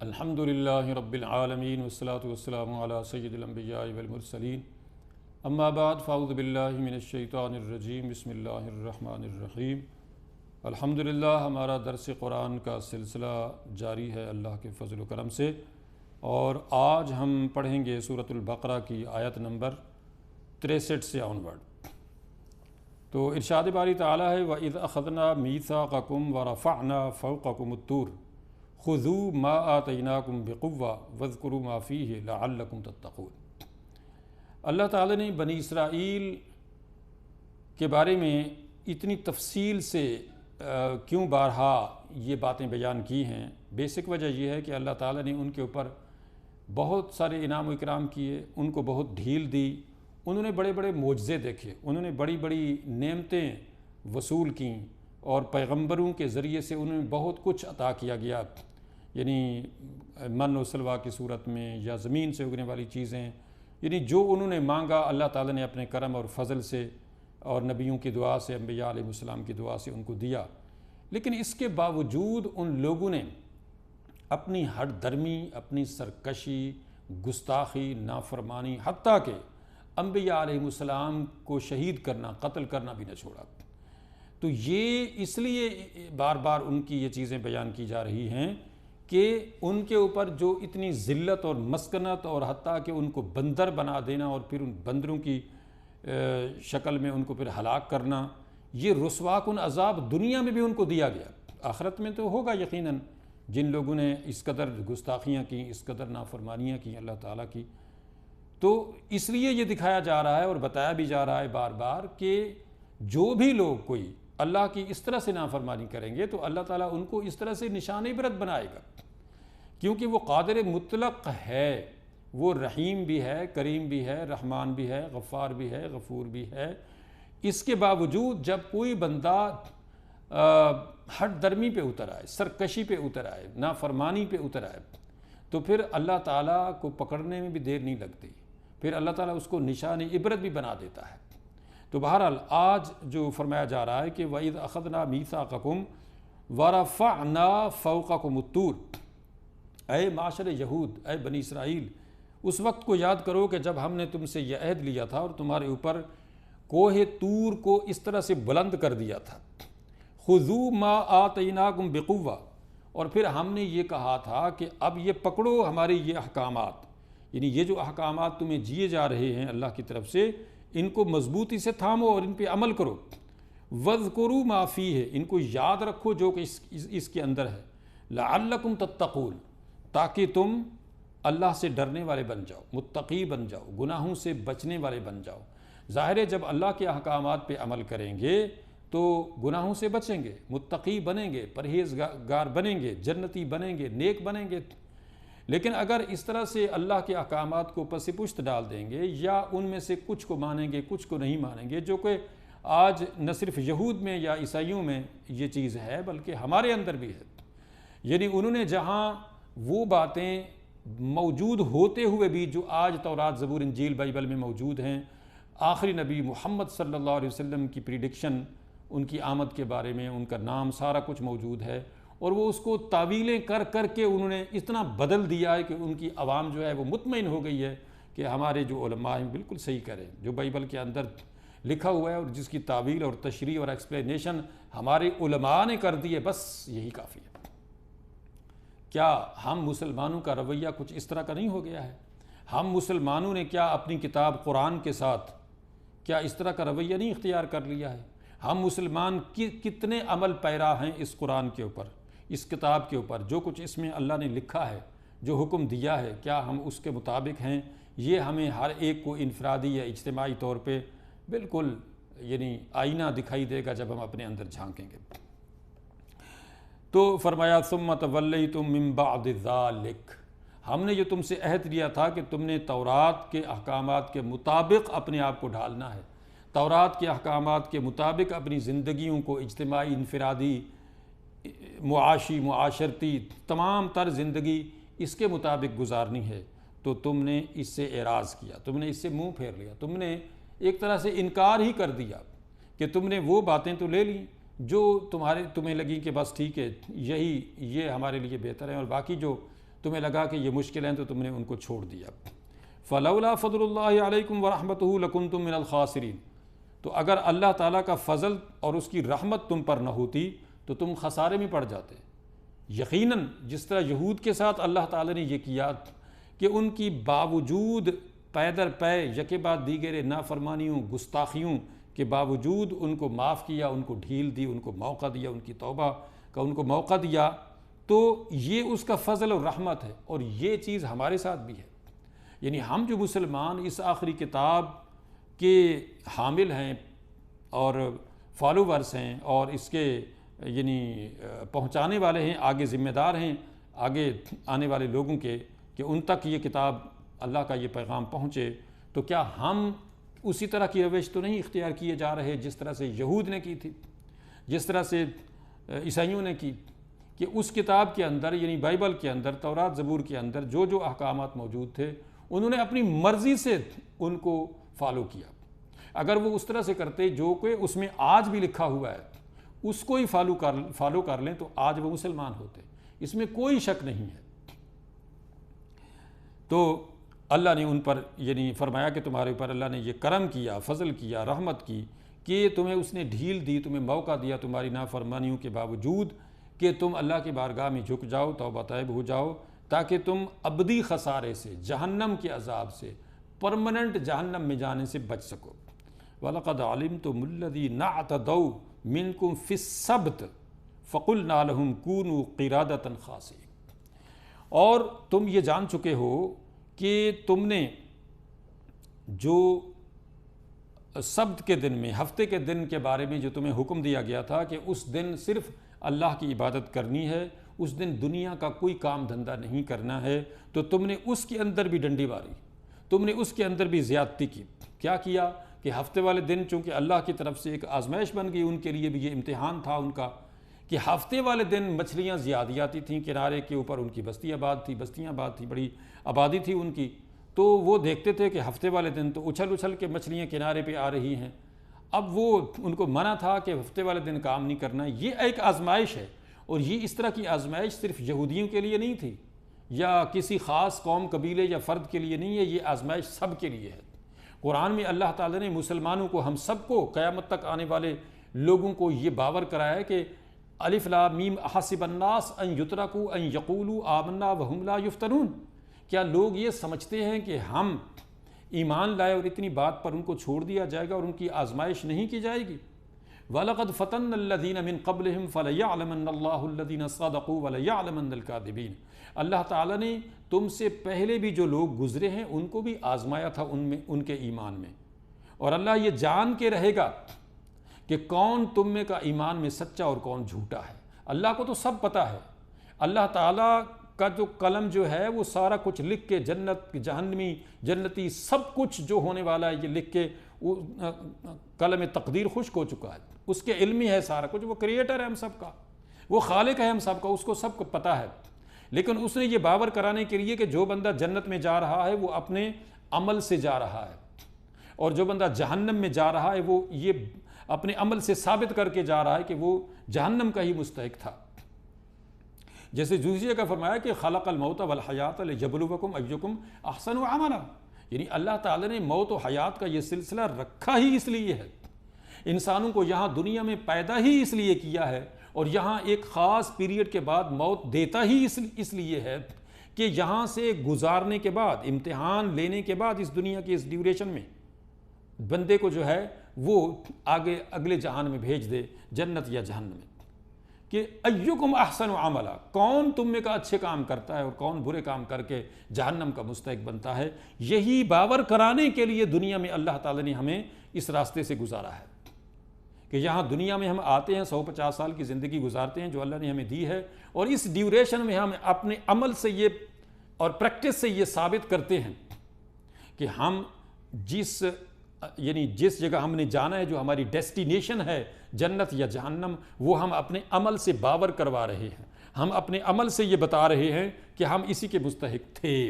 الحمدللہ رب العالمین والصلاة والسلام علی سید الانبیاء والمرسلین اما بعد فاعوذ باللہ من الشیطان الرجیم بسم اللہ الرحمن الرحیم۔ الحمدللہ ہمارا درس قرآن کا سلسلہ جاری ہے اللہ کے فضل و کرم سے، اور آج ہم پڑھیں گے سورۃ البقرہ کی آیت نمبر 63 سے آنورڈ۔ تو ارشاد باری تعالیٰ ہے وَإِذْ أَخَذْنَا مِيثَاقَكُمْ وَرَفَعْنَا فَوْقَكُمُ الطُّورَ خُذُوا مَا آتَيْنَاكُمْ بِقُوَّةٍ وَاذْكُرُوا مَا فِيهِ لَعَلَّكُمْ تَتَّقُونَ۔ اللہ تعالیٰ نے بنی اسرائیل کے بارے میں اتنی تفصیل سے کیوں بارہا یہ باتیں بیان کی ہیں؟ بیسک وجہ یہ ہے کہ اللہ تعالیٰ نے ان کے اوپر بہت سارے انعام و اکرام کیے، ان کو بہت ڈھیل دی، انہوں نے بڑے بڑے معجزے دیکھے، انہوں نے بڑی بڑی نعمتیں وصول کیں، اور پیغمبروں کے ذریعے سے انہوں نے بہت کچھ عطا کیا گیا، یعنی من و سلوہ کی صورت میں یا زمین سے اگنے والی چیزیں، یعنی جو انہوں نے مانگا اللہ تعالیٰ نے اپنے کرم اور فضل سے اور نبیوں کی دعا سے، انبیاء علیہ السلام کی دعا سے ان کو دیا۔ لیکن اس کے باوجود ان لوگوں نے اپنی ہٹ درمی، اپنی سرکشی، گستاخی، نافرمانی، حتیٰ کہ انبیاء علیہ السلام کو شہید کرنا، قتل کرنا بھی نہ چھوڑا۔ تو یہ اس لیے بار بار ان کی یہ چیزیں بیان کی جا رہی ہیں کہ ان کے اوپر جو اتنی ذلت اور مسکنت، اور حتیٰ کہ ان کو بندر بنا دینا اور پھر ان بندروں کی شکل میں ان کو پھر ہلاک کرنا، یہ رسوا کن عذاب دنیا میں بھی ان کو دیا گیا، آخرت میں تو ہوگا یقیناً۔ جن لوگوں نے اس قدر گستاخیاں کیں، اس قدر نافرمانیاں کیں اللہ تعالیٰ کی، تو اس لیے یہ دکھایا جا رہا ہے اور بتایا بھی جا رہا ہے بار بار کہ جو بھی لوگ کوئی اللہ کی اس طرح سے نافرمانی کریں گے تو اللہ تعالیٰ ان کو اس طرح سے نشان عبرت بنائے گا، کیونکہ وہ قادر مطلق ہے، وہ رحیم بھی ہے، کریم بھی ہے، رحمان بھی ہے، غفار بھی ہے، غفور بھی ہے۔ اس کے باوجود جب کوئی بندہ ہٹ درمی پہ اتر آئے، سرکشی پہ اتر آئے، نافرمانی پہ اتر آئے، تو پھر اللہ تعالیٰ کو پکڑنے میں بھی دیر نہیں لگتی، پھر اللہ تعالیٰ اس کو نشان عبرت بھی بنا دیتا ہے۔ تو بہرحال آج جو فرمایا جا رہا ہے کہ وَإِذْ أَخَذْنَا مِيثَاقَكُمْ وَرَفَعْنَا فَوْقَكُمُ الطُّورَ، اے معاشر یہود، اے بنی اسرائیل، اس وقت کو یاد کرو کہ جب ہم نے تم سے یہ عہد لیا تھا اور تمہارے اوپر کوہ طور کو اس طرح سے بلند کر دیا تھا۔ خُذُوا مَا آتَيْنَاكُمْ بِقُوَّةٍ، اور پھر ہم نے یہ کہا تھا کہ اب یہ پکڑو ہمارے یہ احکامات، یعنی یہ جو احکامات تمہیں دیے جا رہے ہیں اللہ کی طرف سے، ان کو مضبوطی سے تھامو اور ان پہ عمل کرو۔ وَاذْكُرُوا مَا فِيهِ، ان کو یاد رکھو جو کہ اس کے اندر ہے۔ لَعَلَّكُمْ تَتَّقُونَ، تاکہ تم اللہ سے ڈرنے والے بن جاؤ، متقی بن جاؤ، گناہوں سے بچنے والے بن جاؤ۔ ظاہر ہے جب اللہ کے احکامات پہ عمل کریں گے تو گناہوں سے بچیں گے، متقی بنیں گے، پرہیزگار بنیں گے، جنتی بنیں گے، نیک بنیں گے۔ لیکن اگر اس طرح سے اللہ کے احکامات کو پس پشت ڈال دیں گے، یا ان میں سے کچھ کو مانیں گے کچھ کو نہیں مانیں گے، جو کہ آج نہ صرف یہود میں یا عیسائیوں میں یہ چیز ہے بلکہ ہمارے اندر بھی ہے، یعنی انہوں نے جہاں وہ باتیں موجود ہوتے ہوئے بھی جو آج تورات، زبور، انجیل، بائبل میں موجود ہیں، آخری نبی محمد صلی اللہ علیہ وسلم کی پریڈکشن، ان کی آمد کے بارے میں، ان کا نام، سارا کچھ موجود ہے، اور وہ اس کو تعویلیں کر کر کے انہوں نے اتنا بدل دیا ہے کہ ان کی عوام جو ہے وہ مطمئن ہو گئی ہے کہ ہمارے جو علماء ہیں بالکل صحیح کریں، جو بائبل کے اندر لکھا ہوا ہے اور جس کی تعویل اور تشریح اور ایکسپلینیشن ہمارے علماء نے کر دی ہے، بس یہی کافی ہے۔ کیا ہم مسلمانوں کا رویہ کچھ اس طرح کا نہیں ہو گیا ہے؟ ہم مسلمانوں نے کیا اپنی کتاب قرآن کے ساتھ کیا اس طرح کا رویہ نہیں اختیار کر لیا ہے؟ ہم مسلمان کتنے عمل پیرا ہیں اس قرآن کے اوپر، اس کتاب کے اوپر، جو کچھ اس میں اللہ نے لکھا ہے، جو حکم دیا ہے، کیا ہم اس کے مطابق ہیں؟ یہ ہمیں ہر ایک کو انفرادی یا اجتماعی طور پہ بالکل یعنی آئینہ دکھائی دے گا جب ہم اپنے اندر جھانکیں گے۔ تو فرمایا ثم تولیتم من بعد ذلک، ہم نے جو تم سے عہد لیا تھا کہ تم نے تورات کے احکامات کے مطابق اپنے آپ کو ڈھالنا ہے، تورات کے احکامات کے مطابق اپنی زندگیوں کو اجتماعی، انفرادی، معاشی، معاشرتی، تمام تر زندگی اس کے مطابق گزارنی ہے، تو تم نے اس سے اعراض کیا، تم نے اس سے منہ پھیر لیا، تم نے ایک طرح سے انکار ہی کر دیا کہ تم نے وہ باتیں تو لے لیں جو تمہیں لگی کہ بس ٹھیک ہے، یہ ہمارے لیے بہتر ہے، اور باقی جو تمہیں لگا کہ یہ مشکل ہیں تو تم نے ان کو چھوڑ دیا۔ فلولا فضل اللہ علیکم ورحمتہ لکنتم من الخاسرین، تو اگر اللہ تعالیٰ کا فضل اور اس کی رحمت تم پر نہ ہوتی تو تم خسارے میں پڑ جاتے۔ یقیناً جس طرح یہود کے ساتھ اللہ تعالیٰ نے یہ کیا کہ ان کی باوجود پے در پے یکے بعد دیگر نافرمانیوں گستاخیوں کے باوجود ان کو معاف کیا، ان کو ڈھیل دی، ان کو موقع دیا، ان کی توبہ کا ان کو موقع دیا، تو یہ اس کا فضل اور رحمت ہے۔ اور یہ چیز ہمارے ساتھ بھی ہے، یعنی ہم جو مسلمان اس آخری کتاب کے حامل ہیں اور فالوورز ہیں اور اس کے یعنی پہنچانے والے ہیں، آگے ذمہ دار ہیں آگے آنے والے لوگوں کے، کہ ان تک یہ کتاب اللہ کا یہ پیغام پہنچے، تو کیا ہم اسی طرح کی روش تو نہیں اختیار کیے جا رہے جس طرح سے یہود نے کی تھی، جس طرح سے عیسائیوں نے کی، کہ اس کتاب کے اندر یعنی بائبل کے اندر، تورات زبور کے اندر جو جو احکامات موجود تھے انہوں نے اپنی مرضی سے ان کو فالو کیا۔ اگر وہ اس طرح سے کرتے جو کہ اس میں آج بھی لکھا ہوا ہے اس کو ہی فالو کر لیں تو آج وہ مسلمان ہوتے، اس میں کوئی شک نہیں ہے۔ تو اللہ نے ان پر یعنی فرمایا کہ تمہارے اوپر اللہ نے یہ کرم کیا، فضل کیا، رحمت کی کہ تمہیں اس نے ڈھیل دی، تمہیں موقع دیا تمہاری نافرمانیوں کے باوجود کہ تم اللہ کی بارگاہ میں جھک جاؤ، توبہ طیب ہو جاؤ، تاکہ تم ابدی خسارے سے، جہنم کے عذاب سے، پرمننٹ جہنم میں جانے سے بچ سکو۔ وَلَقَدْ عَلِمْتُمُ الَّذِينَ اعْتَدَوْا مِنْكُمْ فِي السَّبْتِ فَقُلْنَا لَهُمْ كُونُوا قِرَادَةً خَاسِئِينَ، اور تم یہ جان چکے ہو کہ تم نے جو سبت کے دن میں، ہفتے کے دن کے بارے میں جو تمہیں حکم دیا گیا تھا کہ اس دن صرف اللہ کی عبادت کرنی ہے، اس دن دنیا کا کوئی کام دھندہ نہیں کرنا ہے، تو تم نے اس کے اندر بھی ڈنڈی ماری، تم نے اس کے اندر بھی زیادتی کی۔ کیا کیا کہ ہفتے والے دن چونکہ اللہ کی طرف سے ایک آزمائش بن گئی، ان کے لیے بھی یہ امتحان تھا ان کا کہ ہفتے والے دن مچھلیاں زیادہ آتی تھیں، کنارے کے اوپر ان کی بستیاں آباد تھی، بڑی آبادی تھی ان کی، تو وہ دیکھتے تھے کہ ہفتے والے دن تو اچھل کے مچھلیاں کنارے پہ آ رہی ہیں۔ اب وہ ان کو منع تھا کہ ہفتے والے دن کام نہیں کرنا۔ یہ ایک آزمائش ہے، اور یہ اس طرح کی آزمائش صرف یہودیوں کے لیے نہیں تھی یا کسی خاص قوم، قبیلے یا فرد کے لیے نہیں ہے، یہ آزمائش سب کے لیے ہے۔ قرآن میں اللہ تعالیٰ نے مسلمانوں کو، ہم سب کو، قیامت تک آنے والے لوگوں کو یہ باور کرایا ہے کہ الف لام میم احسب الناس ان یترکوا ان یقولوا آمنا وہم لا یفتنون، کیا لوگ یہ سمجھتے ہیں کہ ہم ایمان لائے اور اتنی بات پر ان کو چھوڑ دیا جائے گا اور ان کی آزمائش نہیں کی جائے گی؟ وَلَقَدْ فَتَنَّ الَّذِينَ مِن قَبْلِهِمْ فَلَيَعْلَمَنَّ اللَّهُ الَّذِينَ صَدَقُوا وَلَيَعْلَمَنَّ الْكَاذِبِينَ، اللہ تعالیٰ نے تم سے پہلے بھی جو لوگ گزرے ہیں ان کو بھی آزمایا تھا ان کے ایمان میں، اور اللہ یہ جان کے رہے گا کہ کون تم میں کا ایمان میں سچا اور کون جھوٹا ہے۔ اللہ کو تو سب پتہ ہے، اللہ تعالیٰ کا جو قلم جو ہے وہ سارا کچھ لکھ کے، جنت، جہنمی، جنتی، سب کچھ جو ہونے والا ہے یہ لکھ کے قلم تقدیر خشک ہو چکا ہے، اس کے علم ہی ہے سارا کچھ، وہ کریٹر ہے ہم سب کا، وہ خالق ہے ہم سب کا، اس کو سب کو پتہ ہے۔ لیکن اس نے یہ باور کرانے کے لیے کہ جو بندہ جنت میں جا رہا ہے وہ اپنے عمل سے جا رہا ہے، اور جو بندہ جہنم میں جا رہا ہے وہ یہ اپنے عمل سے ثابت کر کے جا رہا ہے کہ وہ جہنم کا ہی مستحق تھا۔ جیسے دوسری جگہ فرمایا کہ خلق الموت والحیات لیبلوکم ایکم احسن عملا، یعنی اللہ تعالیٰ نے موت و حیات کا یہ سلسلہ رکھا ہی اس لیے ہے، انسانوں کو یہاں دنیا میں پیدا ہی اس لیے کیا ہے، اور یہاں ایک خاص پیریڈ کے بعد موت دیتا ہی اس لیے ہے کہ یہاں سے گزارنے کے بعد، امتحان لینے کے بعد اس دنیا کی اس ڈیوریشن میں بندے کو جو ہے وہ آگے اگلے جہان میں بھیج دے، جنت یا جہنم میں، کہ ایکم احسن عملا، کون تم میں کا اچھے کام کرتا ہے اور کون برے کام کر کے جہنم کا مستحق بنتا ہے۔ یہی باور کرانے کے لیے دنیا میں اللہ تعالیٰ نے ہمیں اس راستے سے گزارا ہے کہ یہاں دنیا میں ہم آتے ہیں، 150 سال کی زندگی گزارتے ہیں جو اللہ نے ہمیں دی ہے، اور اس ڈیوریشن میں ہم اپنے عمل سے یہ اور پریکٹس سے یہ ثابت کرتے ہیں کہ ہم جس جگہ ہم نے جانا ہے، جو ہماری ڈیسٹینیشن ہے جنت یا جہنم، وہ ہم اپنے عمل سے باور کروا رہے ہیں، ہم اپنے عمل سے یہ بتا رہے ہیں کہ ہم اسی کے مستحق تھے۔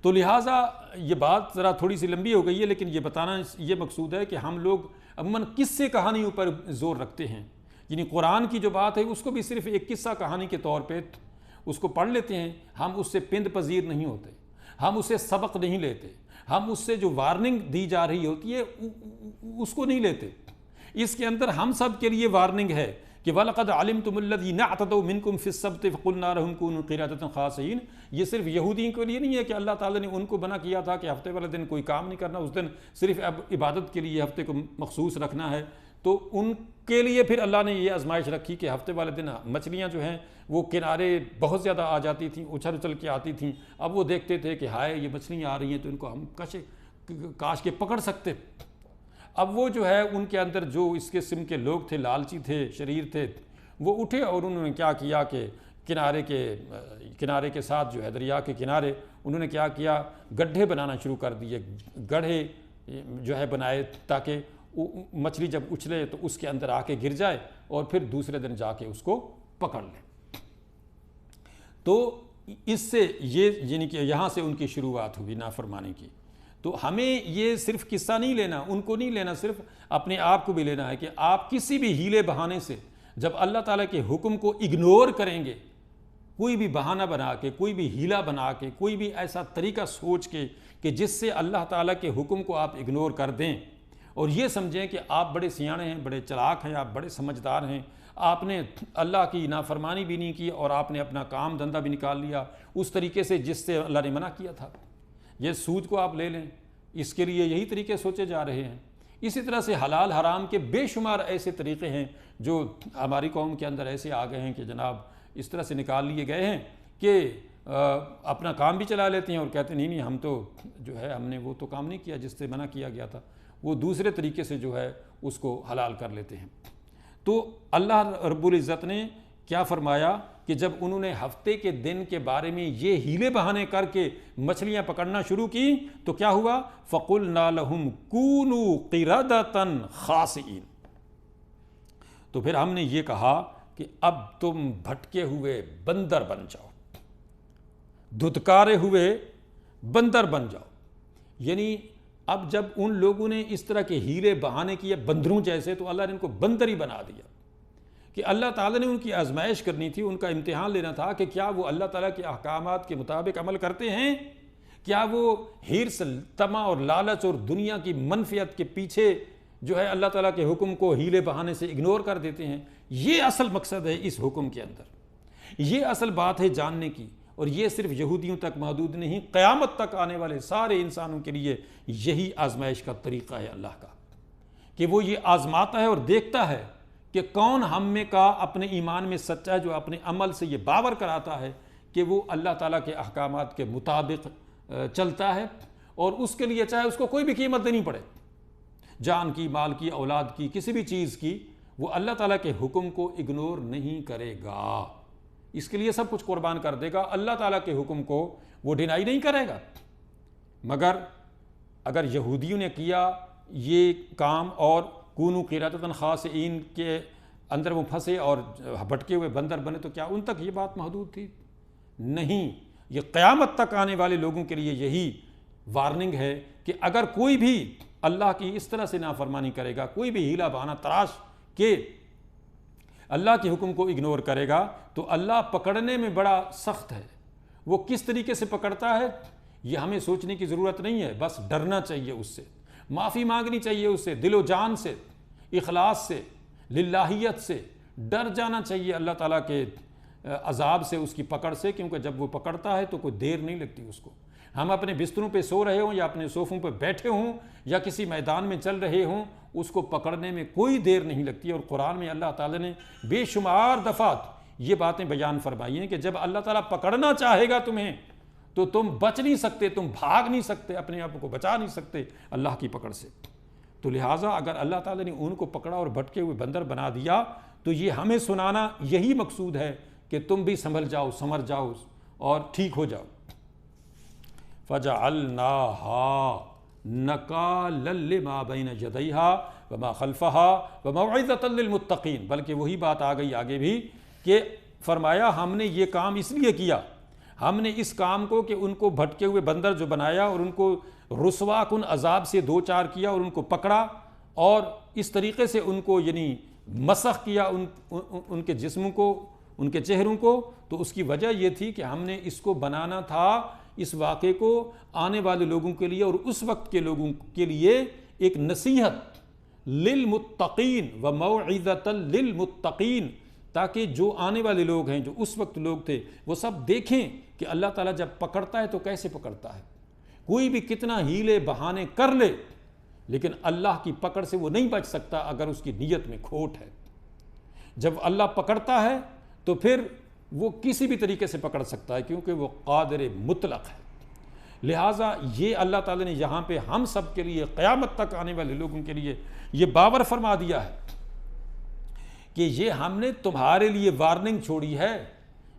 تو لہٰذا یہ بات ذرا تھوڑی سی لمبی ہو گئی ہے، لیکن یہ بتانا یہ مقصود ہے کہ ہم لوگ عموماً قصے کہانیوں پر زور رکھتے ہیں، یعنی قرآن کی جو بات ہے اس کو بھی صرف ایک قصہ کہانی کے طور پہ اس کو پڑھ لیتے ہیں، ہم اس سے پند پذیر نہیں ہوتے، ہم اسے سبق نہیں لیتے، ہم اس سے جو وارننگ دی جا رہی ہوتی ہے اس کو نہیں لیتے۔ اس کے اندر ہم سب کے لیے وارننگ ہے کہ وَلَقَدْ عَلِمْتُمُ الَّذِينَ اعْتَدَوْا مِنْكُمْ فِي السَّبْتِ فَقُلْنَا لَهُمْ كُونُوا قِرَدَةً خَاسِئِينَ۔ یہ صرف یہودیوں کے لیے نہیں ہے کہ اللہ تعالیٰ نے ان کو بنا کیا تھا کہ ہفتے والے دن کوئی کام نہیں کرنا، اس دن صرف عبادت کے لیے ہفتے کو مخصوص رکھنا ہے، تو ان کے لیے پھر اللہ نے یہ آزمائش رکھی کہ ہفتے والے دن مچھلیاں جو ہیں وہ کنارے بہت زیادہ آ جاتی تھیں، اچھل اچھل کے آتی تھیں۔ اب وہ دیکھتے تھے کہ ہائے یہ مچھلیاں آ رہی ہیں تو ان کو ہم کاش کے پکڑ سکتے۔ اب وہ جو ہے ان کے اندر جو اس قسم کے لوگ تھے، لالچی تھے، شریر تھے، وہ اٹھے اور انہوں نے کیا کیا کہ کنارے کے ساتھ جو ہے دریا کے کنارے انہوں نے کیا کیا، گڈھے بنانا شروع کر دیے، گڑھے جو ہے بنائے تاکہ مچھلی جب اچھلے تو اس کے اندر آ کے گر جائے اور پھر دوسرے دن جا کے اس کو پکڑ لیں۔ تو اس سے یہ یعنی کہ یہاں سے ان کی شروعات ہوئی نافرمانی کی۔ تو ہمیں یہ صرف قصہ نہیں لینا، ان کو نہیں لینا، صرف اپنے آپ کو بھی لینا ہے کہ آپ کسی بھی ہیلے بہانے سے جب اللہ تعالیٰ کے حکم کو اگنور کریں گے، کوئی بھی بہانہ بنا کے، کوئی بھی ہیلا بنا کے، کوئی بھی ایسا طریقہ سوچ کے کہ جس سے اللہ تعالیٰ کے حکم کو آپ اگنور کر دیں اور یہ سمجھیں کہ آپ بڑے سیانے ہیں، بڑے چلاک ہیں، آپ بڑے سمجھدار ہیں، آپ نے اللہ کی نافرمانی بھی نہیں کی اور آپ نے اپنا کام دھندہ بھی نکال لیا اس طریقے سے جس سے اللہ نے منع کیا تھا۔ یہ سود کو آپ لے لیں، اس کے لیے یہی طریقے سوچے جا رہے ہیں۔ اسی طرح سے حلال حرام کے بے شمار ایسے طریقے ہیں جو ہماری قوم کے اندر ایسے آ گئے ہیں کہ جناب اس طرح سے نکال لیے گئے ہیں کہ اپنا کام بھی چلا لیتے ہیں اور کہتے ہیں نہیں ہم تو جو ہے ہم نے وہ تو کام نہیں کیا جس سے منع کیا گیا تھا، وہ دوسرے طریقے سے جو ہے اس کو حلال کر لیتے ہیں۔ تو اللہ رب العزت نے کیا فرمایا کہ جب انہوں نے ہفتے کے دن کے بارے میں یہ ہیلے بہانے کر کے مچھلیاں پکڑنا شروع کی تو کیا ہوا؟ فَقُلْنَا لَهُمْ كُونُوا قِرَدَةً خَاسِئِينَ۔ تو پھر ہم نے یہ کہا کہ اب تم بھٹکے ہوئے بندر بن جاؤ، دھتکارے ہوئے بندر بن جاؤ۔ یعنی اب جب ان لوگوں نے اس طرح کے ہیلے بہانے کیے بندروں جیسے تو اللہ نے ان کو بندر ہی بنا دیا کہ اللہ تعالیٰ نے ان کی آزمائش کرنی تھی، ان کا امتحان لینا تھا کہ کیا وہ اللہ تعالیٰ کے احکامات کے مطابق عمل کرتے ہیں، کیا وہ حرص، طمع اور لالچ اور دنیا کی منفعت کے پیچھے جو ہے اللہ تعالیٰ کے حکم کو ہیلے بہانے سے اگنور کر دیتے ہیں۔ یہ اصل مقصد ہے اس حکم کے اندر، یہ اصل بات ہے جاننے کی، اور یہ صرف یہودیوں تک محدود نہیں، قیامت تک آنے والے سارے انسانوں کے لیے یہی آزمائش کا طریقہ ہے اللہ کا، کہ وہ یہ آزماتا ہے اور دیکھتا ہے کہ کون ہم میں کا اپنے ایمان میں سچا ہے، جو اپنے عمل سے یہ باور کراتا ہے کہ وہ اللہ تعالیٰ کے احکامات کے مطابق چلتا ہے، اور اس کے لیے چاہے اس کو کوئی بھی قیمت دینی پڑے، جان کی، مال کی، اولاد کی، کسی بھی چیز کی، وہ اللہ تعالیٰ کے حکم کو اگنور نہیں کرے گا، اس کے لیے سب کچھ قربان کر دے گا، اللہ تعالیٰ کے حکم کو وہ ڈینائی نہیں کرے گا۔ مگر اگر یہودیوں نے کیا یہ کام اور کونوا قردۃ خاسئین کے اندر وہ پھنسے اور بھٹکے ہوئے بندر بنے تو کیا ان تک یہ بات محدود تھی؟ نہیں، یہ قیامت تک آنے والے لوگوں کے لیے یہی وارننگ ہے کہ اگر کوئی بھی اللہ کی اس طرح سے نافرمانی کرے گا، کوئی بھی ہیلا بہانہ تراش کے اللہ کے حکم کو اگنور کرے گا تو اللہ پکڑنے میں بڑا سخت ہے۔ وہ کس طریقے سے پکڑتا ہے یہ ہمیں سوچنے کی ضرورت نہیں ہے، بس ڈرنا چاہیے اس سے، معافی مانگنی چاہیے اس سے، دل و جان سے، اخلاص سے، للہیت سے ڈر جانا چاہیے اللہ تعالیٰ کے عذاب سے، اس کی پکڑ سے، کیونکہ جب وہ پکڑتا ہے تو کوئی دیر نہیں لگتی اس کو۔ ہم اپنے بستروں پہ سو رہے ہوں یا اپنے صوفوں پہ بیٹھے ہوں یا کسی میدان میں چل رہے ہوں، اس کو پکڑنے میں کوئی دیر نہیں لگتی، اور قرآن میں اللہ تعالیٰ نے بے شمار دفعات یہ باتیں بیان فرمائی ہیں کہ جب اللہ تعالیٰ پکڑنا چاہے گا تمہیں تو تم بچ نہیں سکتے، تم بھاگ نہیں سکتے، اپنے آپ کو بچا نہیں سکتے اللہ کی پکڑ سے۔ تو لہٰذا اگر اللہ تعالیٰ نے ان کو پکڑا اور بھٹکے ہوئے بندر بنا دیا تو یہ ہمیں سنانا یہی مقصود ہے کہ تم بھی سنبھل جاؤ، سمر جاؤ اور ٹھیک ہو جاؤ۔ فَجَعَلْنَاهَا نَكَالًا لِمَا بَيْنَ يَدَيْهَا وَمَا خَلْفَهَا وَمَوْعِظَةً لِلْمُتَّقِينَ۔ بلکہ وہی بات آ گئی آگے بھی کہ فرمایا ہم نے یہ کام اس لیے کیا، ہم نے اس کام کو کہ ان کو بھٹکے ہوئے بندر جو بنایا اور ان کو رسوا کن عذاب سے دو چار کیا اور ان کو پکڑا اور اس طریقے سے ان کو یعنی مسخ کیا ان کے جسموں کو، ان کے چہروں کو، تو اس کی وجہ یہ تھی کہ ہم نے اس کو بنانا تھا، اس واقعے کو آنے والے لوگوں کے لیے اور اس وقت کے لوگوں کے لیے ایک نصیحت للمتقین و موعظۃ للمتقین، تاکہ جو آنے والے لوگ ہیں، جو اس وقت لوگ تھے، وہ سب دیکھیں کہ اللہ تعالیٰ جب پکڑتا ہے تو کیسے پکڑتا ہے۔ کوئی بھی کتنا ہیلے بہانے کر لے لیکن اللہ کی پکڑ سے وہ نہیں بچ سکتا اگر اس کی نیت میں کھوٹ ہے۔ جب اللہ پکڑتا ہے تو پھر وہ کسی بھی طریقے سے پکڑ سکتا ہے، کیونکہ وہ قادر مطلق ہے۔ لہٰذا یہ اللہ تعالیٰ نے یہاں پہ ہم سب کے لیے، قیامت تک آنے والے لوگوں کے لیے یہ باور فرما دیا ہے کہ یہ ہم نے تمہارے لیے وارننگ چھوڑی ہے،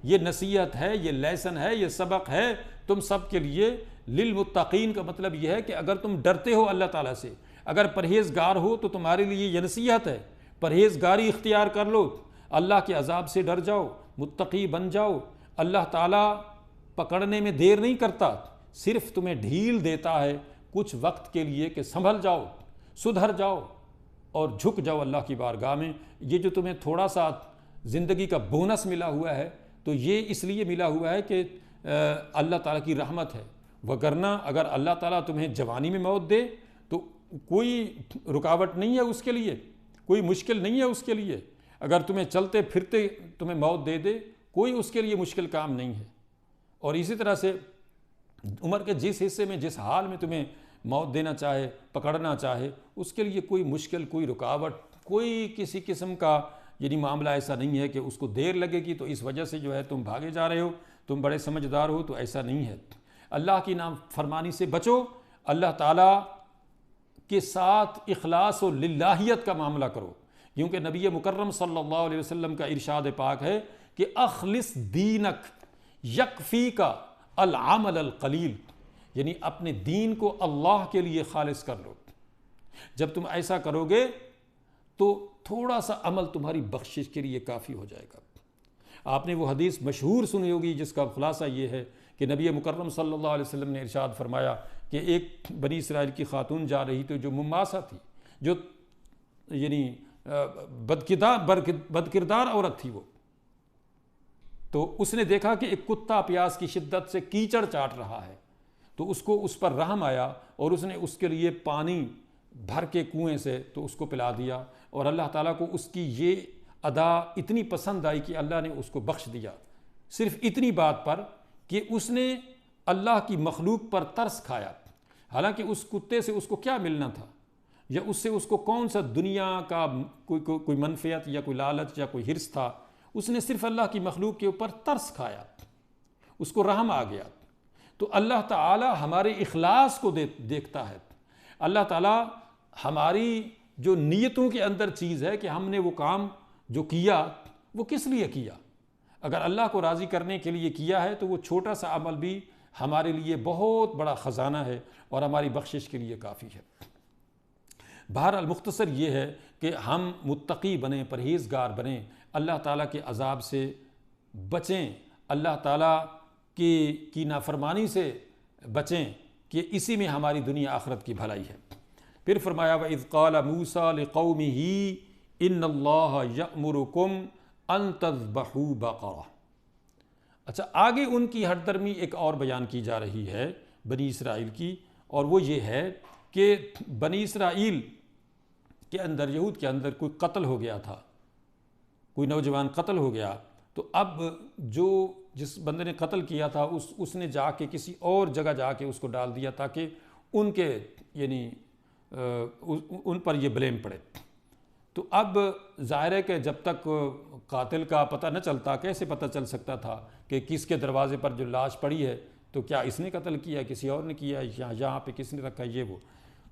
یہ نصیحت ہے، یہ لیسن ہے، یہ سبق ہے تم سب کے لیے۔ للمتقین کا مطلب یہ ہے کہ اگر تم ڈرتے ہو اللہ تعالیٰ سے، اگر پرہیزگار ہو تو تمہارے لیے یہ نصیحت ہے، پرہیزگاری اختیار کر لو، اللہ کے عذاب سے ڈر جاؤ، متقی بن جاؤ۔ اللہ تعالیٰ پکڑنے میں دیر نہیں کرتا، صرف تمہیں ڈھیل دیتا ہے کچھ وقت کے لیے کہ سنبھل جاؤ، سدھر جاؤ اور جھک جاؤ اللہ کی بارگاہ میں۔ یہ جو تمہیں تھوڑا سا زندگی کا بونس ملا ہوا ہے تو یہ اس لیے ملا ہوا ہے کہ اللہ تعالیٰ کی رحمت ہے، وگرنہ اگر اللہ تعالیٰ تمہیں جوانی میں موت دے تو کوئی رکاوٹ نہیں ہے اس کے لیے، کوئی مشکل نہیں ہے اس کے لیے۔ اگر تمہیں چلتے پھرتے تمہیں موت دے دے، کوئی اس کے لیے مشکل کام نہیں ہے۔ اور اسی طرح سے عمر کے جس حصے میں، جس حال میں تمہیں موت دینا چاہے، پکڑنا چاہے، اس کے لیے کوئی مشکل، کوئی رکاوٹ، کوئی کسی قسم کا یعنی معاملہ ایسا نہیں ہے کہ اس کو دیر لگے گی تو اس وجہ سے جو ہے تم بھاگے جا رہے ہو، تم بڑے سمجھدار ہو، تو ایسا نہیں ہے۔ اللہ کی نافرمانی سے بچو، اللہ تعالیٰ کے ساتھ اخلاص و للہیت کا معاملہ کرو، کیونکہ نبی مکرم صلی اللہ علیہ وسلم کا ارشاد پاک ہے کہ اخلص دینک یکفیک العمل القلیل، یعنی اپنے دین کو اللہ کے لیے خالص کر لو۔ جب تم ایسا کرو گے تو تھوڑا سا عمل تمہاری بخشش کے لیے کافی ہو جائے گا۔ آپ نے وہ حدیث مشہور سنی ہوگی جس کا خلاصہ یہ ہے کہ نبی مکرم صلی اللہ علیہ وسلم نے ارشاد فرمایا کہ ایک بنی اسرائیل کی خاتون جا رہی تھی جو مماسہ تھی، جو یعنی بدکردار عورت تھی، وہ تو اس نے دیکھا کہ ایک کتا پیاس کی شدت سے کیچڑ چاٹ رہا ہے، تو اس کو اس پر رحم آیا اور اس نے اس کے لیے پانی بھر کے کنویں سے تو اس کو پلا دیا، اور اللہ تعالیٰ کو اس کی یہ ادا اتنی پسند آئی کہ اللہ نے اس کو بخش دیا، صرف اتنی بات پر کہ اس نے اللہ کی مخلوق پر ترس کھایا۔ حالانکہ اس کتے سے اس کو کیا ملنا تھا، یا اس سے اس کو کون سا دنیا کا کوئی منفعت یا کوئی لالچ یا کوئی حرص تھا، اس نے صرف اللہ کی مخلوق کے اوپر ترس کھایا، اس کو رحم آ گیا۔ تو اللہ تعالی ہمارے اخلاص کو دیکھتا ہے، اللہ تعالی ہماری جو نیتوں کے اندر چیز ہے کہ ہم نے وہ کام جو کیا وہ کس لیے کیا۔ اگر اللہ کو راضی کرنے کے لیے کیا ہے تو وہ چھوٹا سا عمل بھی ہمارے لیے بہت بڑا خزانہ ہے اور ہماری بخشش کے لیے کافی ہے۔ بہرحال مختصر یہ ہے کہ ہم متقی بنیں، پرہیزگار بنیں، اللہ تعالیٰ کے عذاب سے بچیں، اللہ تعالیٰ کی نافرمانی سے بچیں، کہ اسی میں ہماری دنیا آخرت کی بھلائی ہے۔ پھر فرمایا وَإِذْ قَالَ مُوسَىٰ لِقَوْمِهِ إِنَّ اللَّهَ يَأْمُرُكُمْ أَن تَذْبَحُوا بَقَرَةً۔ اچھا، آگے ان کی ہٹ درمی ایک اور بیان کی جا رہی ہے بنی اسرائیل کی، اور وہ یہ ہے کہ بنی اسرائیل کے اندر، یہود کے اندر کوئی قتل ہو گیا تھا، کوئی نوجوان قتل ہو گیا، تو اب جس بندے نے قتل کیا تھا اس نے جا کے کسی اور جگہ جا کے اس کو ڈال دیا تاکہ ان کے یعنی ان پر یہ بلیم پڑے۔ تو اب ظاہر ہے کہ جب تک قاتل کا پتہ نہ چلتا، کیسے پتہ چل سکتا تھا کہ کس کے دروازے پر جو لاش پڑی ہے تو کیا اس نے قتل کیا، کسی اور نے کیا، یہاں پہ کس نے رکھا، یہ وہ۔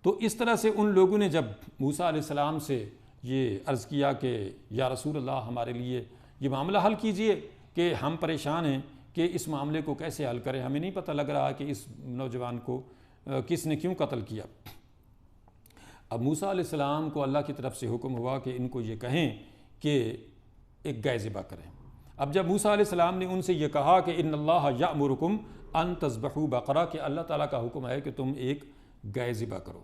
تو اس طرح سے ان لوگوں نے جب موسیٰ علیہ السلام سے یہ عرض کیا کہ یا رسول اللہ ہمارے لیے یہ معاملہ حل کیجئے کہ ہم پریشان ہیں کہ اس معاملے کو کیسے حل کریں، ہمیں نہیں پتہ لگ رہا کہ اس نوجوان کو کس نے کیوں قتل کیا۔ اب موسیٰ علیہ السلام کو اللہ کی طرف سے حکم ہوا کہ ان کو یہ کہیں کہ ایک گائے ذبح کریں۔ اب جب موسیٰ علیہ السلام نے ان سے یہ کہا کہ ان اللہ یأمرکم ان تذبحوا بقرہ، کہ اللہ تعالیٰ کا حکم ہے کہ تم ایک گائے ذبح کرو،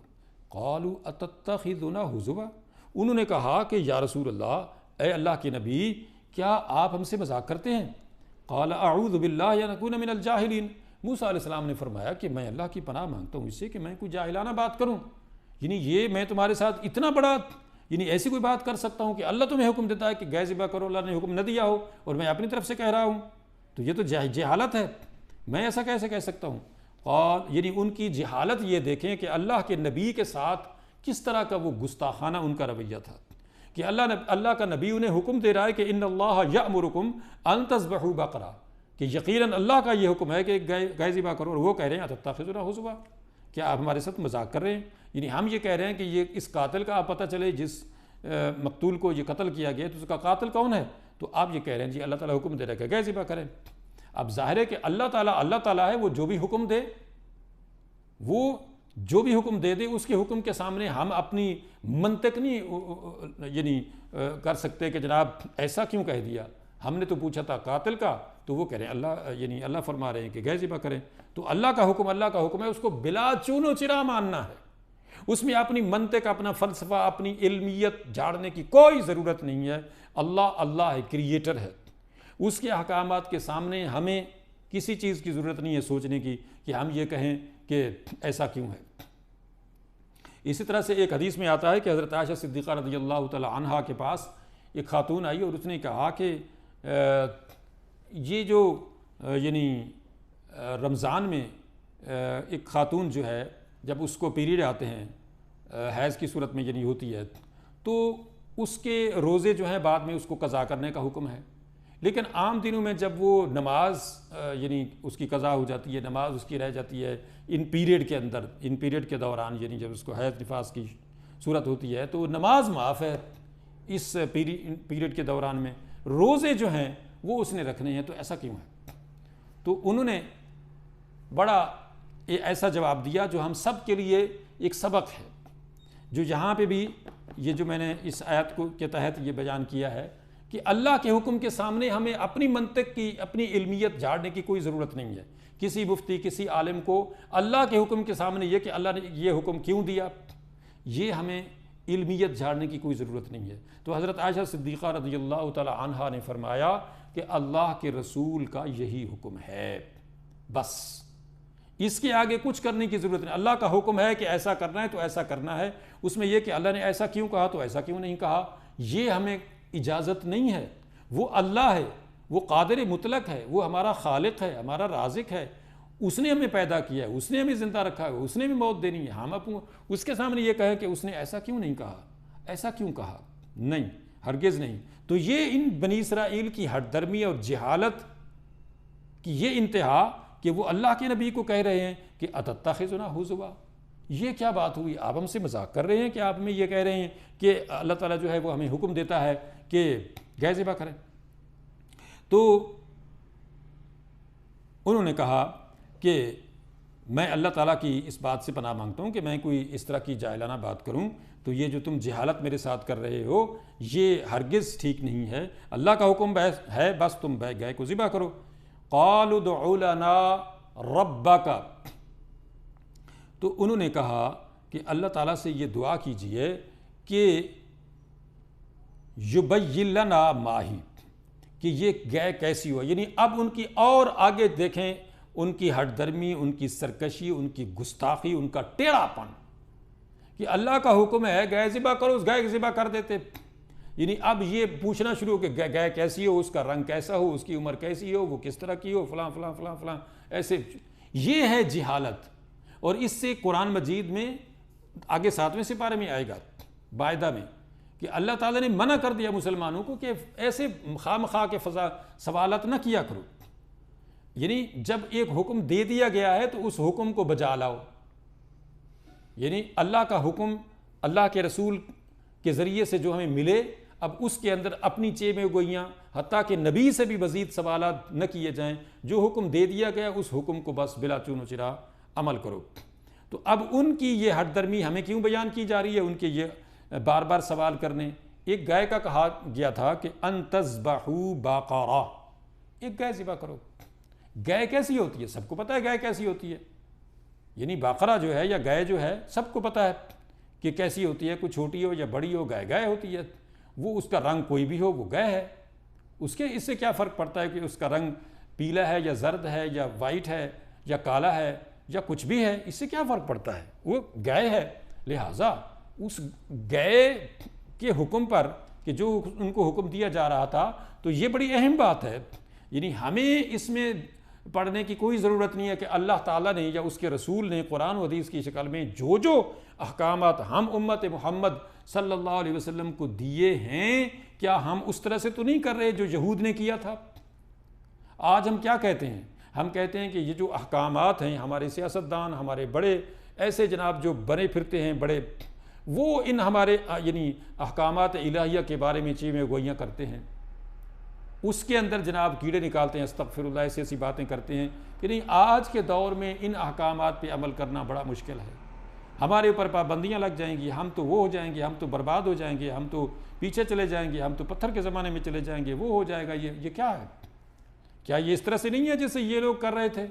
قالوا اتتخذنا ہزوا، انہوں نے کہا کہ یا رسول اللہ، اے اللہ کے نبی، کیا آپ ہم سے مذاق کرتے ہیں؟ قال اعوذ باللہ ان اکون من الجاہلین، موسیٰ علیہ السلام نے فرمایا کہ میں اللہ کی پناہ مانگتا ہوں اس سے کہ میں کوئی جاہلانہ بات کروں، یعنی یہ میں تمہارے ساتھ اتنا بڑا یعنی ایسی کوئی بات کر سکتا ہوں کہ اللہ تمہیں حکم دیتا ہے کہ گائے ذبح کرو، اللہ نے حکم نہ دیا ہو اور میں اپنی طرف سے کہہ رہا ہوں، تو یہ تو جہالت ہے، میں ایسا کیسے کہہ سکتا ہوں؟ اور یعنی ان کی جہالت یہ دیکھیں کہ اللہ کے نبی کے ساتھ کس طرح کا وہ گستاخانہ ان کا رویہ تھا کہ اللہ کا نبی انہیں حکم دے رہا ہے کہ ان اللہ یأمرکم ان تذبحوا بقرہ، کہ یقیناً اللہ کا یہ حکم ہے کہ گائے ذبح کرو، اور وہ کہہ رہے ہیں اتتخذونہ ہزوا، کیا آپ ہمارے ساتھ مذاق کر رہے ہیں؟ یعنی ہم یہ کہہ رہے ہیں کہ یہ اس قاتل کا آپ پتہ چلے جس مقتول کو یہ قتل کیا گیا تو اس کا قاتل کون ہے، تو آپ یہ کہہ رہے ہیں جی اللہ تعالیٰ حکم دے رہا ہے کہ گائے ذبح کریں۔ اب ظاہر ہے کہ اللہ تعالیٰ ہے، وہ جو بھی حکم دے، وہ جو بھی حکم دے اس کے حکم کے سامنے ہم اپنی منطق نہیں یعنی کر سکتے کہ جناب ایسا کیوں کہہ دیا، ہم نے تو پوچھا تھا قاتل کا، تو وہ کہہ رہے ہیں اللہ فرما رہے ہیں کہ گائے ذبح کریں، تو اللہ کا حکم ہے، اس کو بلا چون و چرا ماننا ہے، اس میں اپنی منطق، اپنا فلسفہ، اپنی علمیت جھاڑنے کی کوئی ضرورت نہیں ہے۔ اللہ ہے، کریٹر ہے، اس کے احکامات کے سامنے ہمیں کسی چیز کی ضرورت نہیں ہے سوچنے کی کہ ہم یہ کہیں کہ ایسا کیوں ہے۔ اسی طرح سے ایک حدیث میں آتا ہے کہ حضرت عائشہ صدیقہ رضی اللہ تعالی عنہا کے پاس ایک خاتون آئی اور اس نے کہا کہ یہ جو یعنی رمضان میں ایک خاتون جو ہے جب اس کو پیریڈ آتے ہیں حیض کی صورت میں یعنی ہوتی ہے تو اس کے روزے جو ہیں بعد میں اس کو قضا کرنے کا حکم ہے، لیکن عام دنوں میں جب وہ نماز یعنی اس کی قضا ہو جاتی ہے، نماز اس کی رہ جاتی ہے ان پیریڈ کے اندر، ان پیریڈ کے دوران یعنی جب اس کو حیض نفاس کی صورت ہوتی ہے تو نماز معاف ہے اس پیریڈ کے دوران میں، روزے جو ہیں وہ اس نے رکھنے ہیں، تو ایسا کیوں ہے؟ تو انہوں نے بڑا ایسا جواب دیا جو ہم سب کے لیے ایک سبق ہے، جو یہاں پہ بھی یہ جو میں نے اس آیت کو کے تحت یہ بیان کیا ہے کہ اللہ کے حکم کے سامنے ہمیں اپنی منطق کی، اپنی علمیت جھاڑنے کی کوئی ضرورت نہیں ہے۔ کسی مفتی، کسی عالم کو اللہ کے حکم کے سامنے یہ کہ اللہ نے یہ حکم کیوں دیا، یہ ہمیں علمیت جھاڑنے کی کوئی ضرورت نہیں ہے۔ تو حضرت عائشہ صدیقہ رضی اللہ تعالی عنہا نے فرمایا کہ اللہ کے رسول کا یہی حکم ہے، بس اس کے آگے کچھ کرنے کی ضرورت نہیں۔ اللہ کا حکم ہے کہ ایسا کرنا ہے تو ایسا کرنا ہے، اس میں یہ کہ اللہ نے ایسا کیوں کہا تو ایسا کیوں نہیں کہا، یہ ہمیں اجازت نہیں ہے۔ وہ اللہ ہے، وہ قادر مطلق ہے، وہ ہمارا خالق ہے، ہمارا رازق ہے، اس نے ہمیں پیدا کیا ہے، اس نے ہمیں زندہ رکھا ہے، اس نے ہمیں موت دینی ہے، ہم اس کے سامنے یہ کہیں کہ اس نے ایسا کیوں نہیں کہا، ایسا کیوں کہا، نہیں، ہرگز نہیں۔ تو یہ ان بنی اسرائیل کی ہٹ درمی اور جہالت کی یہ انتہا کہ وہ اللہ کے نبی کو کہہ رہے ہیں کہ اتتخذونہ ہزوا، یہ کیا بات ہوئی، آپ ہم سے مذاق کر رہے ہیں کہ آپ ہمیں یہ کہہ رہے ہیں کہ اللہ تعالیٰ جو ہے وہ ہمیں حکم دیتا ہے کہ گائے ذبح کریں۔ تو انہوں نے کہا کہ میں اللہ تعالیٰ کی اس بات سے پناہ مانگتا ہوں کہ میں کوئی اس طرح کی جاہلانہ بات کروں، تو یہ جو تم جہالت میرے ساتھ کر رہے ہو یہ ہرگز ٹھیک نہیں ہے، اللہ کا حکم ہے بس تم گائے کو ذبح کرو۔ قالوا ادع لنا ربک، تو انہوں نے کہا کہ اللہ تعالیٰ سے یہ دعا کیجئے کہ یبین لنا ما ہی، کہ یہ گائے کیسی ہو، یعنی اب ان کی اور آگے دیکھیں ان کی ہٹ درمی، ان کی سرکشی، ان کی گستاخی، ان کا ٹیڑھا پن، کہ اللہ کا حکم ہے گائے ذبح کرو، اس گائے ذبح کر دیتے، یعنی اب یہ پوچھنا شروع ہو کہ گائے کیسی ہو، اس کا رنگ کیسا ہو، اس کی عمر کیسی ہو، وہ کس طرح کی ہو، فلاں فلاں فلاں فلاں، ایسے یہ ہے جہالت۔ اور اس سے قرآن مجید میں آگے 7ویں سپارے میں آئے گا بائدہ میں کہ اللہ تعالیٰ نے منع کر دیا مسلمانوں کو کہ ایسے خواہ مخواہ کے سوالات نہ کیا کرو، یعنی جب ایک حکم دے دیا گیا ہے تو اس حکم کو بجا لاؤ، یعنی اللہ کا حکم اللہ کے رسول کے ذریعے سے جو ہمیں ملے، اب اس کے اندر اپنی چیمیں گوئیاں، حتیٰ کہ نبی سے بھی مزید سوالات نہ کیے جائیں، جو حکم دے دیا گیا اس حکم کو بس بلا چون و چرا عمل کرو۔ تو اب ان کی یہ ہٹ درمی ہمیں کیوں بیان کی جا رہی ہے، ان کے یہ بار بار سوال کرنے۔ ایک گائے کا کہا گیا تھا کہ ان تذبحوا بقرہ، ایک گائے ذبح کرو۔ گائے کیسی ہوتی ہے، سب کو پتہ ہے گائے کیسی ہوتی ہے، یعنی بقرہ جو ہے یا گائے جو ہے سب کو پتہ ہے کہ کیسی ہوتی ہے، کوئی چھوٹی ہو یا بڑی ہو، گائے گائے ہوتی ہے، وہ اس کا رنگ کوئی بھی ہو وہ گائے ہے، اس سے کیا فرق پڑتا ہے کہ اس کا رنگ پیلا ہے یا زرد ہے یا وائٹ ہے یا کالا ہے یا کچھ بھی ہے، اس سے کیا فرق پڑتا ہے؟ وہ گائے ہے، لہٰذا اس گائے کے حکم پر کہ جو ان کو حکم دیا جا رہا تھا، تو یہ بڑی اہم بات ہے۔ یعنی ہمیں اس میں پڑھنے کی کوئی ضرورت نہیں ہے کہ اللہ تعالیٰ نے یا اس کے رسول نے قرآن و حدیث کی شکل میں جو احکامات ہم امت محمد صلی اللہ علیہ وسلم کو دیے ہیں، کیا ہم اس طرح سے تو نہیں کر رہے جو یہود نے کیا تھا؟ آج ہم کیا کہتے ہیں؟ ہم کہتے ہیں کہ یہ جو احکامات ہیں، ہمارے سیاستدان، ہمارے بڑے ایسے جناب جو بنے پھرتے ہیں بڑے، وہ ان ہمارے یعنی احکامات الہیہ کے بارے میں چیزیں گوئیاں کرتے ہیں، اس کے اندر جناب کیڑے نکالتے ہیں، استغفر اللہ، ایسی باتیں کرتے ہیں کہ نہیں، آج کے دور میں ان احکامات پہ عمل کرنا بڑا مشکل ہے، ہمارے اوپر پابندیاں لگ جائیں گی، ہم تو وہ ہو جائیں گے، ہم تو برباد ہو جائیں گے، ہم تو پیچھے چلے جائیں گے، ہم تو پتھر کے زمانے میں چلے جائیں گے، وہ ہو جائے گا۔ یہ کیا ہے؟ کیا یہ اس طرح سے نہیں ہے جیسے یہ لوگ کر رہے تھے؟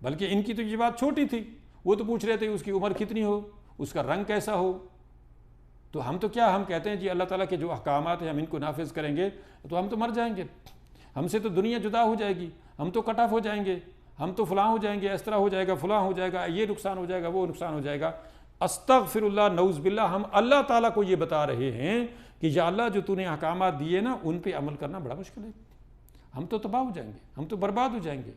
بلکہ ان کی تو یہ بات چھوٹی تھی، وہ تو پوچھ رہے تھے اس کی عمر کتنی ہو، اس کا رنگ کیسا ہو۔ تو ہم تو کیا، ہم کہتے ہیں جی اللہ تعالیٰ کے جو احکامات ہیں ہم ان کو نافذ کریں گے تو ہم تو مر جائیں گے، ہم سے تو دنیا جدا ہو جائے گی، ہم تو کٹ آف ہو جائیں گے، ہم تو فلاں ہو جائیں گے، اس طرح ہو جائے گا، فلاں ہو جائے گا، یہ نقصان ہو جائے گا، وہ نقصان ہو جائے گا۔ استغفر اللہ، نعوذ باللہ، ہم اللہ تعالیٰ کو یہ بتا رہے ہیں کہ یا اللہ جو تو نے احکامات دیے نا، ان پہ عمل کرنا بڑا مشکل ہے، ہم تو تباہ ہو جائیں گے، ہم تو برباد ہو جائیں گے۔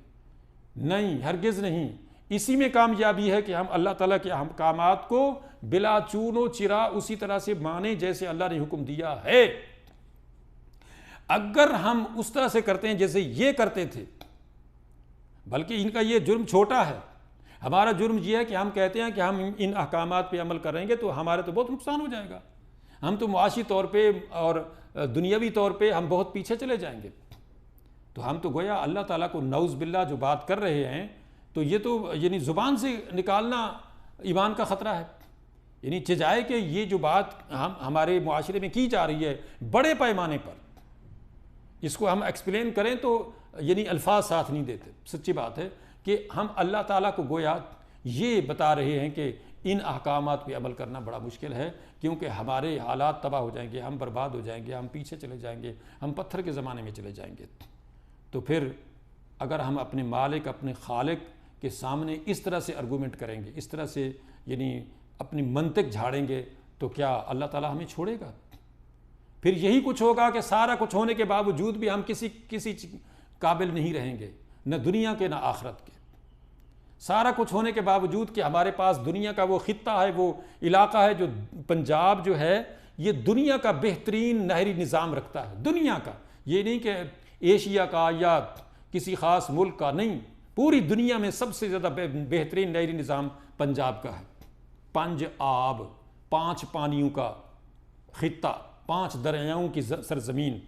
نہیں، ہرگز نہیں۔ اسی میں کامیابی ہے کہ ہم اللہ تعالیٰ کے احکامات کو بلا چون و چرا اسی طرح سے مانیں جیسے اللہ نے حکم دیا ہے۔ اگر ہم اس طرح سے کرتے ہیں جیسے یہ کرتے تھے، بلکہ ان کا یہ جرم چھوٹا ہے، ہمارا جرم یہ ہے کہ ہم کہتے ہیں کہ ہم ان احکامات پہ عمل کریں گے تو ہمارا تو بہت نقصان ہو جائے گا، ہم تو معاشی طور پہ اور دنیاوی طور پہ ہم بہت پیچھے چلے جائیں گے۔ تو ہم تو گویا اللہ تعالیٰ کو نعوذ باللہ جو بات کر رہے ہیں، تو یہ تو یعنی زبان سے نکالنا ایمان کا خطرہ ہے۔ یعنی چجائے کہ یہ جو بات ہمارے معاشرے میں کی جا رہی ہے بڑے پیمانے پر، اس کو ہم ایکسپلین کریں تو یعنی الفاظ ساتھ نہیں دیتے۔ سچی بات ہے کہ ہم اللہ تعالیٰ کو گویا یہ بتا رہے ہیں کہ ان احکامات پہ عمل کرنا بڑا مشکل ہے، کیونکہ ہمارے حالات تباہ ہو جائیں گے، ہم برباد ہو جائیں گے، ہم پیچھے چلے جائیں گے، ہم پتھر کے زمانے میں چلے جائیں گے۔ تو پھر اگر ہم اپنے مالک، اپنے خالق کے سامنے اس طرح سے ارگومنٹ کریں گے، اس طرح سے یعنی اپنی منطق جھاڑیں گے، تو کیا اللہ تعالیٰ ہمیں چھوڑے گا؟ پھر یہی کچھ ہوگا کہ سارا کچھ ہونے کے باوجود بھی ہم کسی قابل نہیں رہیں گے، نہ دنیا کے نہ آخرت کے۔ سارا کچھ ہونے کے باوجود کہ ہمارے پاس دنیا کا وہ خطہ ہے، وہ علاقہ ہے جو پنجاب جو ہے، یہ دنیا کا بہترین نہری نظام رکھتا ہے، دنیا کا، یہ نہیں کہ ایشیا کا یا کسی خاص ملک کا، نہیں، پوری دنیا میں سب سے زیادہ بہترین نہری نظام پنجاب کا ہے۔ 5 آب، 5 پانیوں کا خطہ، 5 دریاؤں کی سرزمین۔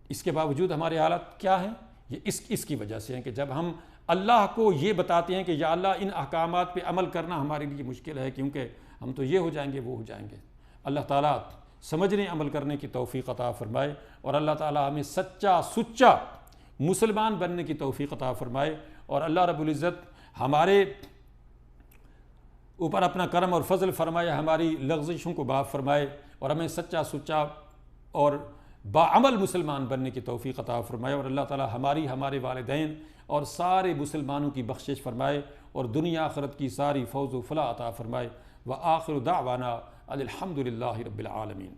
اس کے باوجود ہمارے حالات کیا ہیں؟ یہ اس کی وجہ سے ہیں کہ جب ہم اللہ کو یہ بتاتے ہیں کہ یا اللہ ان احکامات پہ عمل کرنا ہمارے لیے مشکل ہے، کیونکہ ہم تو یہ ہو جائیں گے، وہ ہو جائیں گے۔ اللہ تعالیٰ سمجھنے عمل کرنے کی توفیق عطا فرمائے، اور اللہ تعالیٰ ہمیں سچا مسلمان بننے کی توفیق عطا فرمائے، اور اللہ رب العزت ہمارے اوپر اپنا کرم اور فضل فرمائے، ہماری لغزشوں کو معاف فرمائے، اور ہمیں سچا اور باعمل مسلمان بننے کی توفیق عطا فرمائے، اور اللہ تعالیٰ ہمارے والدین اور سارے مسلمانوں کی بخشش فرمائے، اور دنیا آخرت کی ساری فوز و فلاح عطا فرمائے۔ وآخر دعوانا الحمد للہ رب العالمین۔